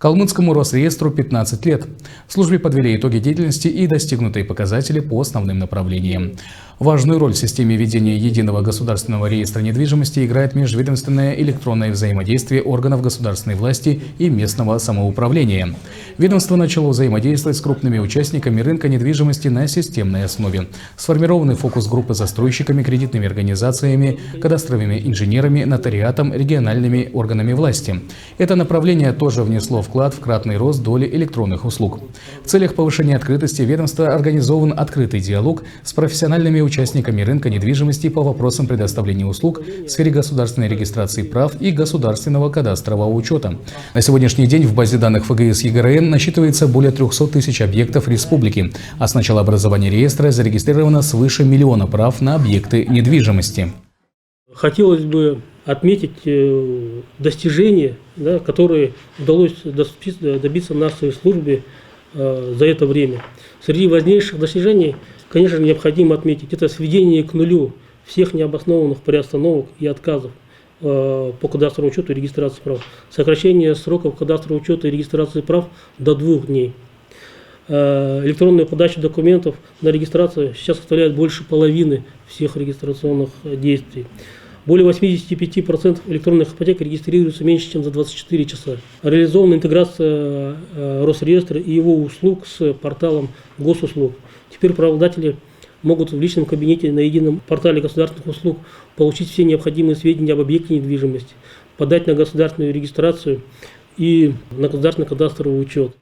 Калмыцкому Росреестру 15 лет. В службе подвели итоги деятельности и достигнутые показатели по основным направлениям. Важную роль в системе ведения единого государственного реестра недвижимости играет межведомственное электронное взаимодействие органов государственной власти и местного самоуправления. Ведомство начало взаимодействовать с крупными участниками рынка недвижимости на системной основе. Сформированы фокус-группы с застройщиками, кредитными организациями, кадастровыми инженерами, нотариатом, региональными органами власти. Это направление тоже внесло вклад в кратный рост доли электронных услуг. В целях повышения открытости ведомства организован открытый диалог с профессиональными участниками рынка недвижимости по вопросам предоставления услуг в сфере государственной регистрации прав и государственного кадастрового учета. На сегодняшний день в базе данных ФГС ЕГРН насчитывается более 300 тысяч объектов республики, а с начала образования реестра зарегистрировано свыше 1 миллиона прав на объекты недвижимости. Хотелось бы отметить достижения, которые удалось добиться нашей службе за это время. Среди важнейших достижений, конечно, необходимо отметить, это сведение к нулю всех необоснованных приостановок и отказов по кадастровому учету и регистрации прав. Сокращение сроков кадастрового учета и регистрации прав до 2 дней. Электронная подача документов на регистрацию сейчас составляет больше половины всех регистрационных действий. Более 85% электронных ипотек регистрируются меньше, чем за 24 часа. Реализована интеграция Росреестра и его услуг с порталом госуслуг. Теперь правообладатели могут в личном кабинете на едином портале государственных услуг получить все необходимые сведения об объекте недвижимости, подать на государственную регистрацию и на государственный кадастровый учет.